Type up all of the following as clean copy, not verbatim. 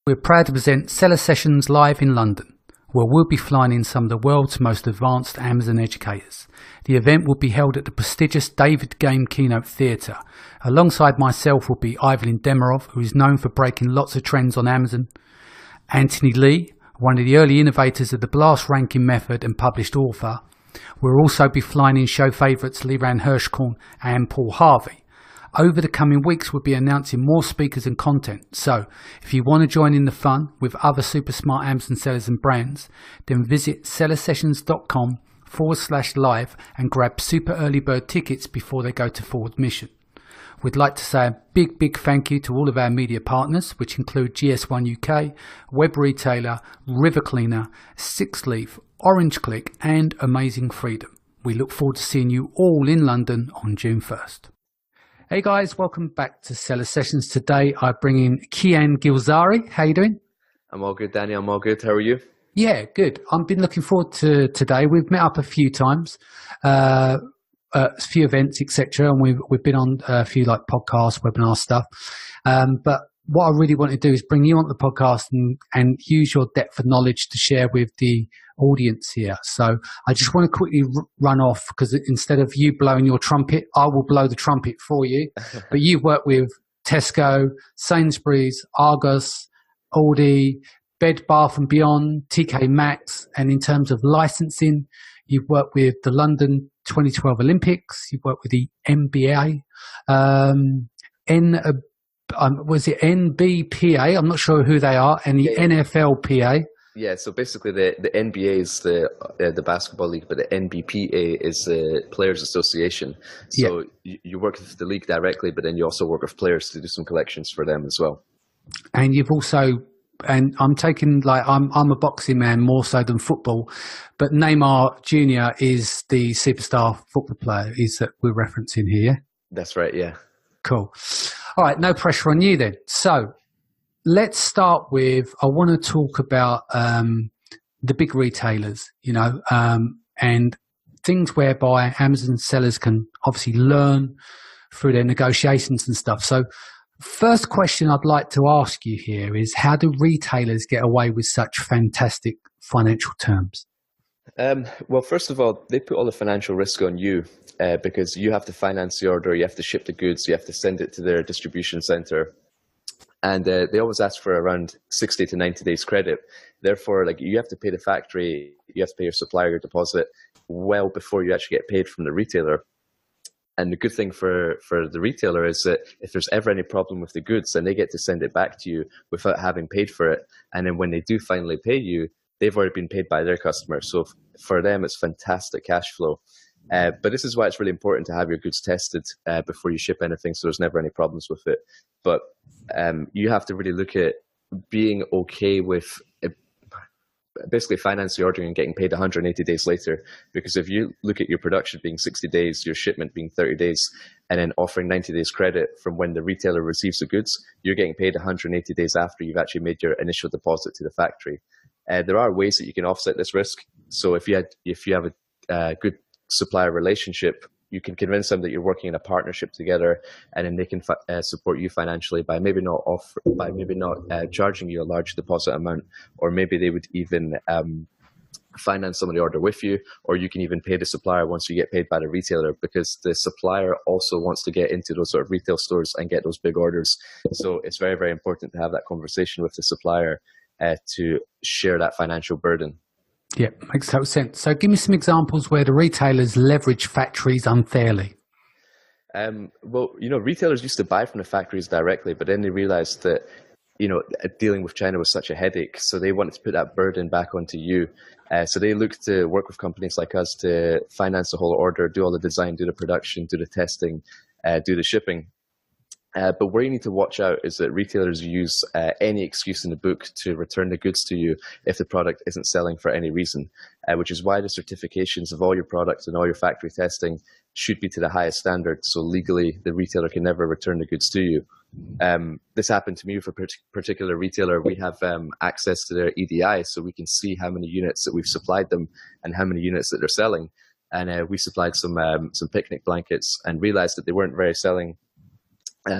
We're proud to present Seller Sessions live in London, where we'll be flying in some of the world's most advanced Amazon educators. The event will be held at the prestigious David Game Keynote Theatre. Alongside myself will be Evelyn Demirov, who is known for breaking lots of trends on Amazon, Anthony Lee, one of the early innovators of the blast ranking method and published author. We'll also be flying in show favourites Liran Hirschkorn and Paul Harvey. Over the coming weeks, we'll be announcing more speakers and content. So if you want to join in the fun with other super smart Amazon sellers and brands, then visit sellersessions.com/live and grab super early bird tickets before they go to full admission. We'd like to say a big thank you to all of our media partners, which include GS1 UK, Web Retailer, River Cleaner, Sixleaf, Orange Click and Amazing Freedom. We look forward to seeing you all in London on June 1st. Hey guys, welcome back to Seller Sessions. Today I bring in Kian Golzari. How you doing? I'm all good, Danny. I'm all good. How are you? Yeah, good. I've been looking forward to today. We've met up a few times, a few events, etc., and we've been on a few like podcasts, webinar stuff. But what I really want to do is bring you on the podcast and use your depth of knowledge to share with the audience here. So I just want to quickly run off, because instead of you blowing your trumpet, I will blow the trumpet for you. But you've worked with Tesco, Sainsbury's, Argos, Aldi, Bed Bath and Beyond, TK Maxx, and in terms of licensing, you've worked with the London 2012 Olympics, you've worked with the NBA, was it NBPA? I'm not sure who they are, and the NFLPA. Yeah, so basically the NBA is the basketball league, but the NBPA is the Players Association. So you work with the league directly, but then you also work with players to do some collections for them as well. And you've also, and I'm taking I'm a boxing man more so than football, but Naymar Jr. is the superstar football player that we're referencing here. That's right, yeah. Cool. All right, no pressure on you then. So let's start with, I want to talk about the big retailers, and things whereby Amazon sellers can obviously learn through their negotiations and stuff. So first question I'd like to ask you here is, how do retailers get away with such fantastic financial terms? Well, first of all, they put all the financial risk on you because you have to finance the order, you have to ship the goods, you have to send it to their distribution center. And they always ask for around 60 to 90 days credit. Therefore, you have to pay the factory, you have to pay your supplier your deposit well before you actually get paid from the retailer. And the good thing for the retailer is that if there's ever any problem with the goods, then they get to send it back to you without having paid for it. And then when they do finally pay you, they've already been paid by their customer. So for them, it's fantastic cash flow. But this is why it's really important to have your goods tested before you ship anything, so there's never any problems with it. But you have to really look at being okay with basically financing ordering and getting paid 180 days later. Because if you look at your production being 60 days, your shipment being 30 days, and then offering 90 days credit from when the retailer receives the goods, you're getting paid 180 days after you've actually made your initial deposit to the factory. There are ways that you can offset this risk. So if you have a good supplier relationship, you can convince them that you're working in a partnership together, and then they can support you financially by maybe not charging you a large deposit amount, or maybe they would even finance some of the order with you, or you can even pay the supplier once you get paid by the retailer, because the supplier also wants to get into those sort of retail stores and get those big orders. So it's very, very important to have that conversation with the supplier to share that financial burden. Yeah, makes total sense. So give me some examples where the retailers leverage factories unfairly. Well, retailers used to buy from the factories directly, but then they realized that, dealing with China was such a headache. So they wanted to put that burden back onto you. So they looked to work with companies like us to finance the whole order, do all the design, do the production, do the testing, do the shipping. But where you need to watch out is that retailers use any excuse in the book to return the goods to you if the product isn't selling for any reason, which is why the certifications of all your products and all your factory testing should be to the highest standard. So legally, the retailer can never return the goods to you. This happened to me for a particular retailer. We have access to their EDI, so we can see how many units that we've supplied them and how many units that they're selling. And we supplied some picnic blankets and realized that they weren't selling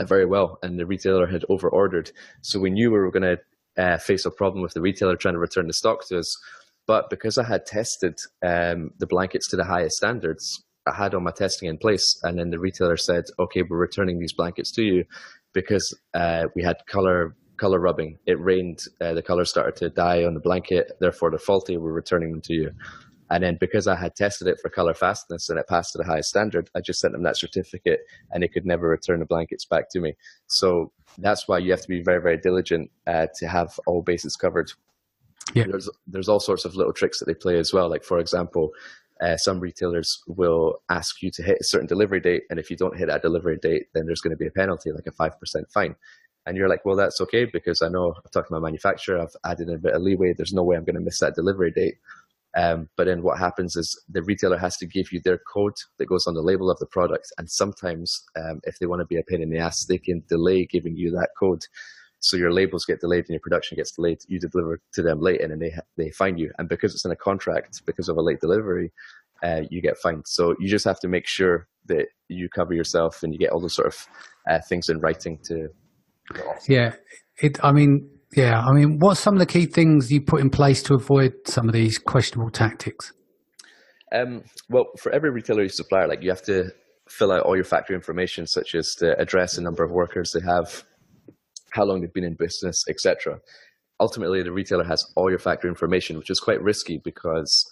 very well, and the retailer had over ordered. So we knew we were going to face a problem with the retailer trying to return the stock to us. But because I had tested the blankets to the highest standards, I had all my testing in place, and then the retailer said, okay, we're returning these blankets to you because we had color rubbing. It rained, the color started to die on the blanket, therefore they're faulty, we're returning them to you. And then because I had tested it for color fastness and it passed to the highest standard, I just sent them that certificate and they could never return the blankets back to me. So that's why you have to be very, very diligent to have all bases covered. Yeah. There's all sorts of little tricks that they play as well. Like, for example, some retailers will ask you to hit a certain delivery date, and if you don't hit that delivery date, then there's going to be a penalty, like a 5% fine. And you're like, well, that's okay, because I know I've talked to my manufacturer, I've added in a bit of leeway, there's no way I'm going to miss that delivery date. But then what happens is the retailer has to give you their code that goes on the label of the product. And sometimes if they want to be a pain in the ass, they can delay giving you that code. So your labels get delayed and your production gets delayed. You deliver to them late and then they fine you. And because it's in a contract, because of a late delivery, you get fined. So you just have to make sure that you cover yourself and you get all those sort of things in writing to. Yeah. What's some of the key things you put in place to avoid some of these questionable tactics? Well, for every retailer you supplier, like, you have to fill out all your factory information, such as the address and number of workers they have, how long they've been in business, etc. Ultimately, the retailer has all your factory information, which is quite risky because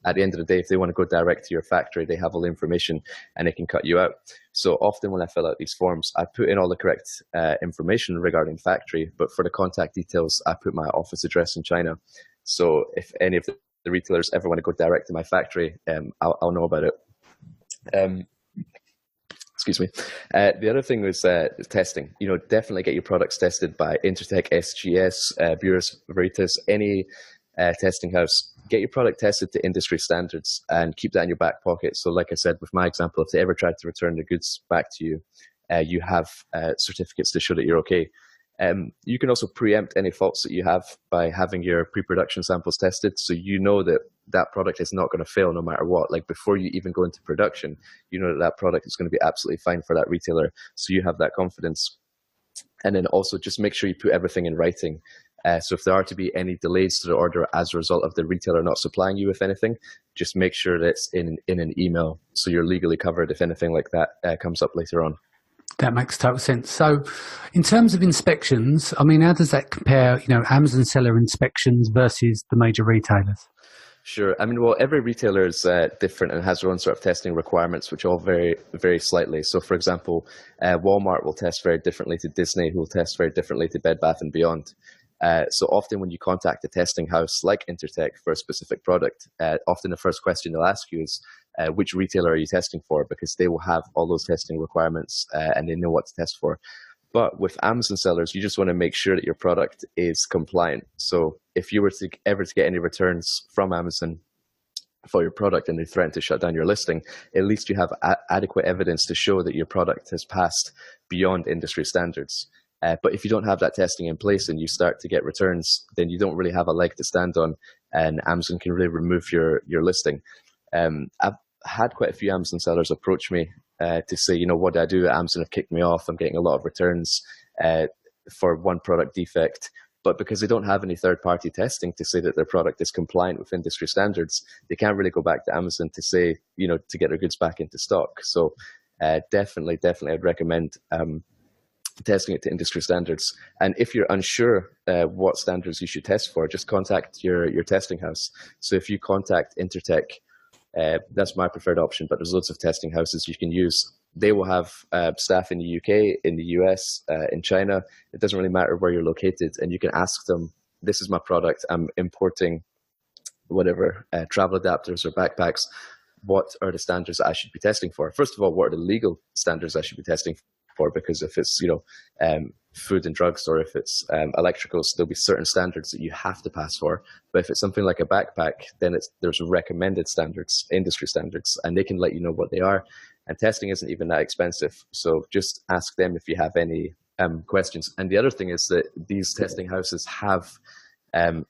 at the end of the day, if they want to go direct to your factory, they have all the information and they can cut you out. So often when I fill out these forms, I put in all the correct information regarding factory, but for the contact details, I put my office address in China. So if any of the retailers ever want to go direct to my factory, I'll know about it. Excuse me. The other thing was testing. Definitely get your products tested by Intertek, SGS, Bureus Veritas, any testing house. Get your product tested to industry standards and keep that in your back pocket. So like I said, with my example, if they ever tried to return the goods back to you, you have certificates to show that you're okay. You can also preempt any faults that you have by having your pre-production samples tested. So you know that that product is not going to fail no matter what. Like, before you even go into production, you know that that product is going to be absolutely fine for that retailer. So you have that confidence. And then also just make sure you put everything in writing. So if there are to be any delays to the order as a result of the retailer not supplying you with anything, just make sure that it's in an email so you're legally covered if anything like that comes up later on. That makes total sense. So in terms of inspections, how does that compare, Amazon seller inspections versus the major retailers? Sure. Well, every retailer is different and has their own sort of testing requirements, which all vary very slightly. So, for example, Walmart will test very differently to Disney, who will test very differently to Bed Bath & Beyond. So often when you contact a testing house like Intertek for a specific product, often the first question they'll ask you is, which retailer are you testing for? Because they will have all those testing requirements and they know what to test for. But with Amazon sellers, you just want to make sure that your product is compliant. So if you were to ever to get any returns from Amazon for your product and they threaten to shut down your listing, at least you have adequate evidence to show that your product has passed beyond industry standards. But if you don't have that testing in place and you start to get returns, then you don't really have a leg to stand on, and Amazon can really remove your listing. I've had quite a few Amazon sellers approach me to say, what do I do? Amazon have kicked me off. I'm getting a lot of returns for one product defect. But because they don't have any third-party testing to say that their product is compliant with industry standards, they can't really go back to Amazon to say, to get their goods back into stock. So definitely I'd recommend testing it to industry standards. And if you're unsure what standards you should test for, just contact your testing house. So if you contact Intertek, that's my preferred option, but there's lots of testing houses you can use. They will have staff in the UK, in the US, in China. It doesn't really matter where you're located, and you can ask them, this is my product, I'm importing whatever, travel adapters or backpacks. What are the standards that I should be testing for? First of all, what are the legal standards I should be testing for? Because if it's food and drugs, or if it's electricals, there'll be certain standards that you have to pass for. But if it's something like a backpack, then there's recommended standards, industry standards, and they can let you know what they are. And testing isn't even that expensive, so just ask them if you have any questions. And the other thing is that these testing houses have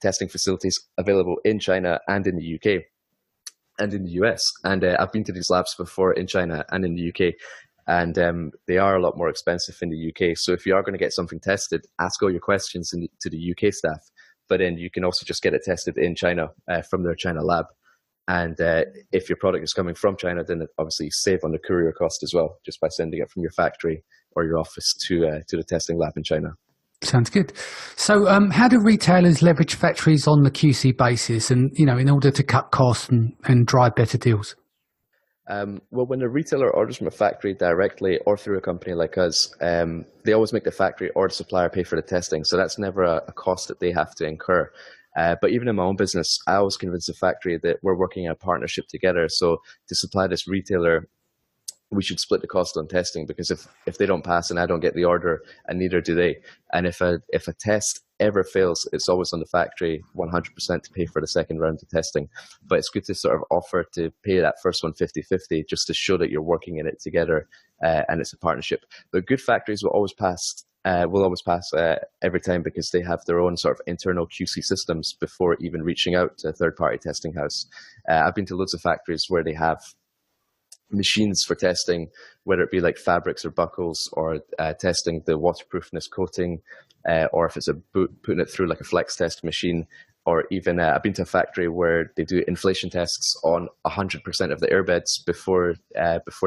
testing facilities available in China and in the UK and in the US. And I've been to these labs before in China and in the UK. and they are a lot more expensive in the UK. So if you are going to get something tested, ask all your questions to the UK staff, but then you can also just get it tested in China from their China lab. And if your product is coming from China, then obviously you save on the courier cost as well, just by sending it from your factory or your office to the testing lab in China. Sounds good. So how do retailers leverage factories on the QC basis and, in order to cut costs and drive better deals? Well, when a retailer orders from a factory directly or through a company like us, they always make the factory or the supplier pay for the testing. So that's never a cost that they have to incur. But even in my own business, I always convince the factory that we're working in a partnership together. So to supply this retailer, we should split the cost on testing, because if they don't pass and I don't get the order, and neither do they. And if a test ever fails, it's always on the factory 100% to pay for the second round of testing. But it's good to sort of offer to pay that first one 50-50, just to show that you're working in it together, and it's a partnership. But good factories will always pass every time, because they have their own sort of internal QC systems before even reaching out to a third-party testing house. I've been to loads of factories where they have machines for testing, whether it be like fabrics or buckles, or testing the waterproofness coating, or if it's a boot, putting it through like a flex test machine, or even I've been to a factory where they do inflation tests on 100% of the airbeds before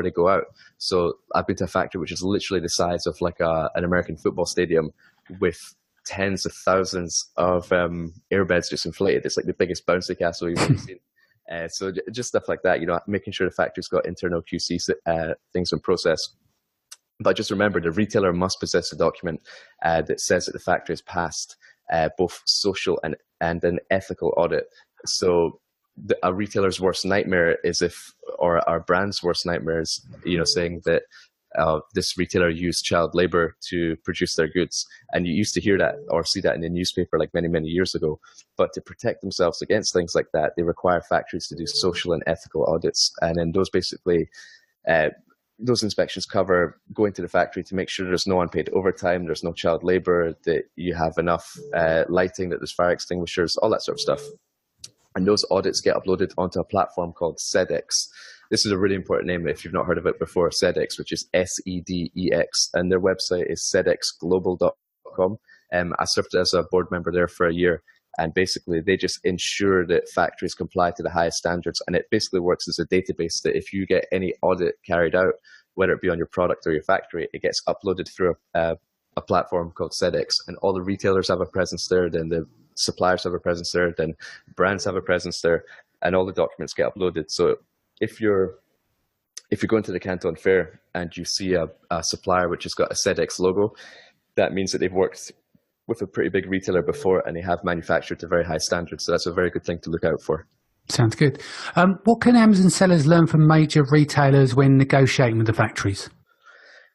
they go out. So I've been to a factory which is literally the size of like an American football stadium, with tens of thousands of airbeds just inflated. It's like the biggest bouncy castle you've ever seen. So just stuff like that, making sure the factory's got internal QC things in process. But just remember, the retailer must possess a document that says that the factory has passed both social and an ethical audit. So a retailer's worst nightmare is or our brand's worst nightmare is, saying that this retailer used child labor to produce their goods. And you used to hear that or see that in the newspaper like many, many years ago. But to protect themselves against things like that, they require factories to do social and ethical audits. And then those basically, those inspections cover going to the factory to make sure there's no unpaid overtime, there's no child labor, that you have enough lighting, that there's fire extinguishers, all that sort of stuff. And those audits get uploaded onto a platform called SEDEX. This is a really important name if you've not heard of it before, SEDEX, which is SEDEX. And their website is sedexglobal.com. I served as a board member there for a year. And basically, they just ensure that factories comply to the highest standards. And it basically works as a database that if you get any audit carried out, whether it be on your product or your factory, it gets uploaded through a platform called SEDEX. And all the retailers have a presence there, then the suppliers have a presence there, then brands have a presence there, and all the documents get uploaded. So if you're going to the Canton Fair and you see a supplier which has got a SEDEX logo, that means that they've worked with a pretty big retailer before and they have manufactured to very high standards. So that's a very good thing to look out for. Sounds good. What can Amazon sellers learn from major retailers when negotiating with the factories?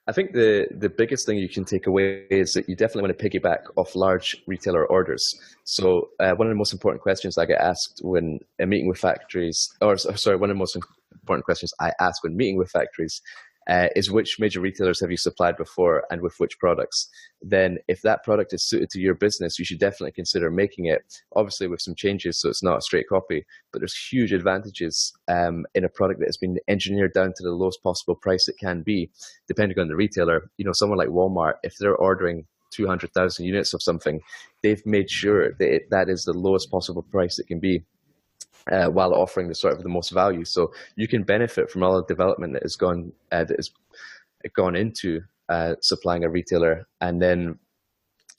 I think the biggest thing you can take away is that you definitely want to piggyback off large retailer orders. So one of the most important questions I get asked when meeting with factories, one of the most important questions I ask when meeting with factories is which major retailers have you supplied before and with which products? Then if that product is suited to your business, you should definitely consider making it, obviously with some changes so it's not a straight copy, but there's huge advantages in a product that has been engineered down to the lowest possible price it can be, depending on the retailer. Someone like Walmart, if they're ordering 200,000 units of something, they've made sure that that is the lowest possible price it can be, while offering the most value. So you can benefit from all the development that has gone into supplying a retailer, and then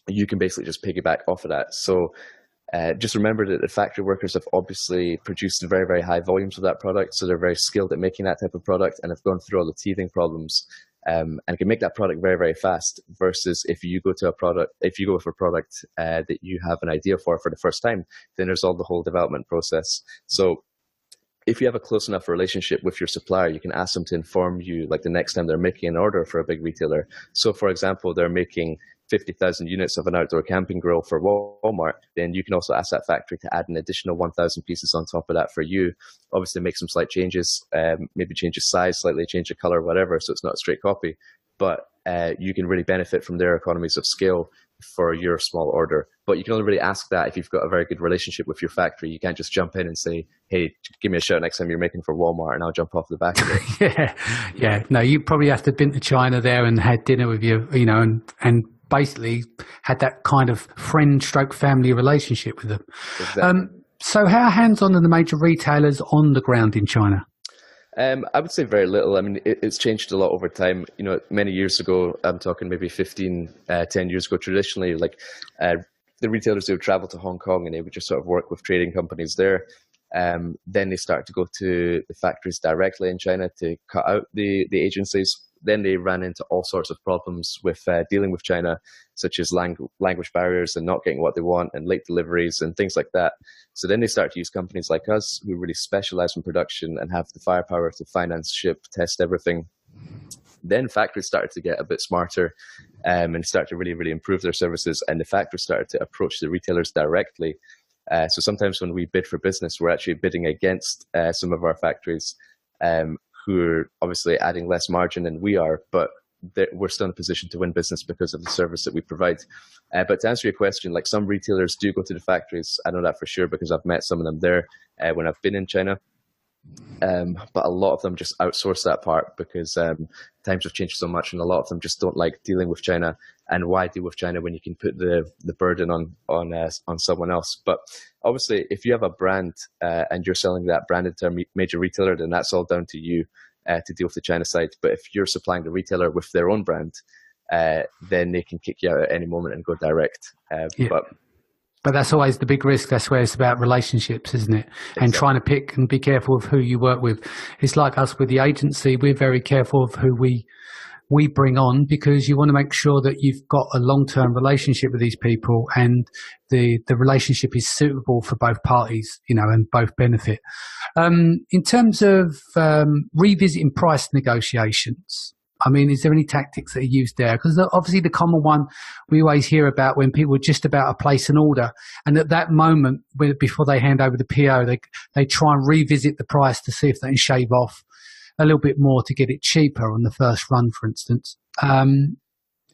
you can basically just piggyback off of that. So just remember that the factory workers have obviously produced very, very high volumes of that product, so they're very skilled at making that type of product and have gone through all the teething problems. And can make that product very, very fast, versus if you go with a product that you have an idea for the first time, then there's all the whole development process. So if you have a close enough relationship with your supplier, you can ask them to inform you like the next time they're making an order for a big retailer. So for example, they're making 50,000 units of an outdoor camping grill for Walmart, then you can also ask that factory to add an additional 1,000 pieces on top of that for you. Obviously make some slight changes, maybe change the size slightly, change the color, whatever, so it's not a straight copy. But you can really benefit from their economies of scale for your small order. But you can only really ask that if you've got a very good relationship with your factory. You can't just jump in and say, hey, give me a shout next time you're making for Walmart and I'll jump off the back of it. Yeah. No, you probably have to have been to China there and had dinner with and basically had that kind of friend stroke family relationship with them. Exactly. So how hands-on are the major retailers on the ground in China? I would say very little. I mean, it's changed a lot over time. Many years ago, I'm talking maybe 10 years ago, traditionally, the retailers, they would travel to Hong Kong and they would just sort of work with trading companies there. Then they started to go to the factories directly in China to cut out the agencies. Then they ran into all sorts of problems with dealing with China, such as language barriers and not getting what they want and late deliveries and things like that. So then they started to use companies like us who really specialize in production and have the firepower to finance, ship, test everything. Then factories started to get a bit smarter and start to really, really improve their services. And the factories started to approach the retailers directly. So sometimes when we bid for business, we're actually bidding against some of our factories who are obviously adding less margin than we are, but we're still in a position to win business because of the service that we provide. But to answer your question, like some retailers do go to the factories. I know that for sure because I've met some of them there when I've been in China. But a lot of them just outsource that part because times have changed so much, and a lot of them just don't like dealing with China. And why deal with China when you can put the burden on someone else? But obviously, if you have a brand and you're selling that brand into a major retailer, then that's all down to you to deal with the China side. But if you're supplying the retailer with their own brand, then they can kick you out at any moment and go direct. But that's always the big risk. That's where it's about relationships, isn't it? Exactly. And trying to pick and be careful of who you work with. It's like us with the agency. We're very careful of who we bring on because you want to make sure that you've got a long-term relationship with these people and the relationship is suitable for both parties, and both benefit. In terms of revisiting price negotiations, I mean, is there any tactics that are used there? Because obviously the common one we always hear about when people are just about to place an order, and at that moment, before they hand over the PO, they try and revisit the price to see if they can shave off a little bit more to get it cheaper on the first run, for instance.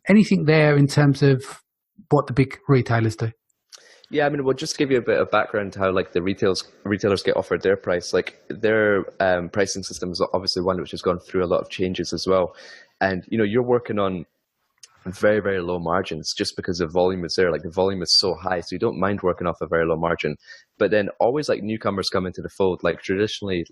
Anything there in terms of what the big retailers do? Yeah, I mean, we'll just give you a bit of background how the retailers get offered their price. Their pricing system is obviously one which has gone through a lot of changes as well. And you're working on very, very low margins just because the volume is there. The volume is so high, so you don't mind working off a very low margin. But then always newcomers come into the fold. Traditionally,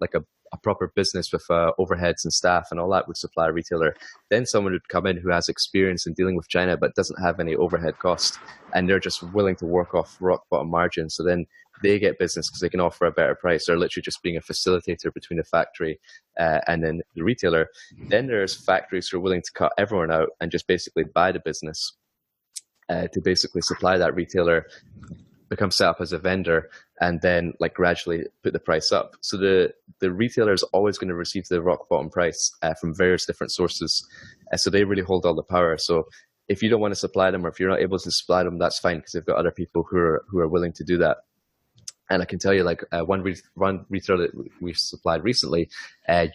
a proper business with overheads and staff and all that would supply a retailer. Then someone would come in who has experience in dealing with China but doesn't have any overhead cost, and they're just willing to work off rock bottom margin. So then they get business because they can offer a better price. They're literally just being a facilitator between the factory and then the retailer. Then there's factories who are willing to cut everyone out and just basically buy the business to basically supply that retailer, become set up as a vendor, and then gradually put the price up. So the retailer is always going to receive the rock bottom price from various different sources. So they really hold all the power. So if you don't want to supply them, or if you're not able to supply them, that's fine because they've got other people who are willing to do that. And I can tell you, one retailer that we've supplied recently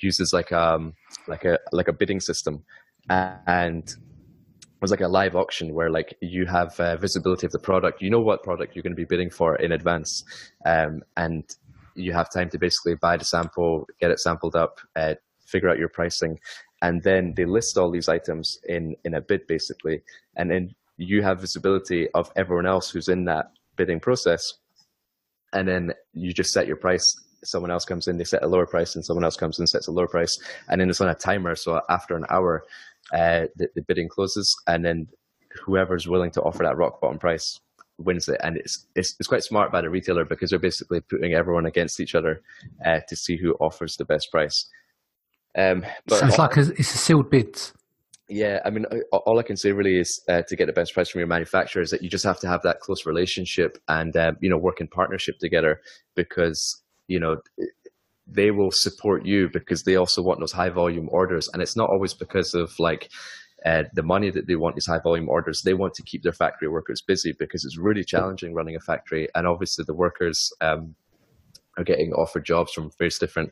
uses a bidding system, and it was a live auction where you have visibility of the product. You know what product you're going to be bidding for in advance, and you have time to basically buy the sample, get it sampled up, figure out your pricing, and then they list all these items in a bid basically, and then you have visibility of everyone else who's in that bidding process. And then you just set your price. Someone else comes in, they set a lower price, and someone else comes in, sets a lower price. And then it's on a timer. So after an hour, the bidding closes, and then whoever's willing to offer that rock bottom price wins it. And it's quite smart by the retailer because they're basically putting everyone against each other to see who offers the best price. But so it's a sealed bids. Yeah, I mean, all I can say really is to get the best price from your manufacturer is that you just have to have that close relationship and, work in partnership together because, they will support you because they also want those high volume orders. And it's not always because of the money that they want these high volume orders. They want to keep their factory workers busy because it's really challenging running a factory. And obviously the workers are getting offered jobs from various different,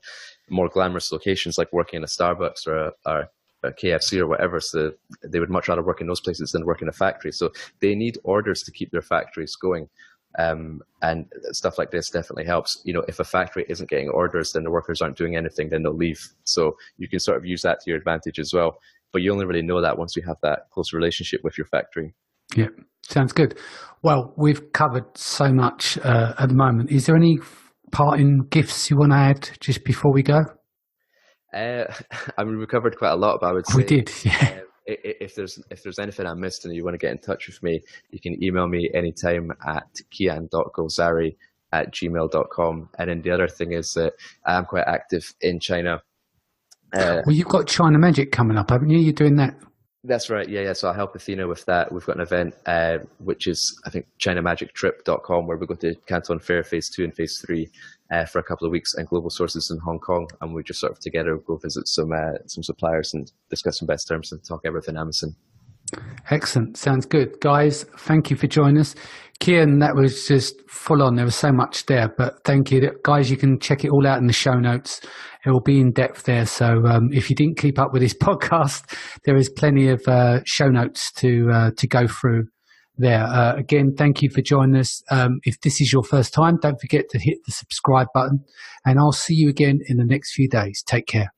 more glamorous locations, like working in a Starbucks or KFC or whatever. So they would much rather work in those places than work in a factory. So they need orders to keep their factories going. And stuff like this definitely helps. If a factory isn't getting orders, then the workers aren't doing anything, then they'll leave. So you can sort of use that to your advantage as well. But you only really know that once you have that close relationship with your factory. Yeah, sounds good. Well, we've covered so much at the moment. Is there any parting gifts you want to add just before we go? I mean, we covered quite a lot, but I would say we did. Yeah. If there's anything I missed and you want to get in touch with me, you can email me anytime at kian.golzari@gmail.com. And then the other thing is that I am quite active in China. Well, you've got China Magic coming up, haven't you? You're doing that. That's right. Yeah. So I'll help Athena with that. We've got an event, which is, I think, ChinaMagicTrip.com, where we go to Canton Fair Phase 2 and Phase 3 for a couple of weeks, and Global Sources in Hong Kong. And we just sort of together go visit some suppliers and discuss some best terms and talk everything Amazon. Excellent. Sounds good. Guys, thank you for joining us. Kian, that was just full on. There was so much there, but thank you. Guys, you can check it all out in the show notes. It will be in depth there. So if you didn't keep up with this podcast, there is plenty of show notes to go through there. Again, thank you for joining us. If this is your first time, don't forget to hit the subscribe button, and I'll see you again in the next few days. Take care.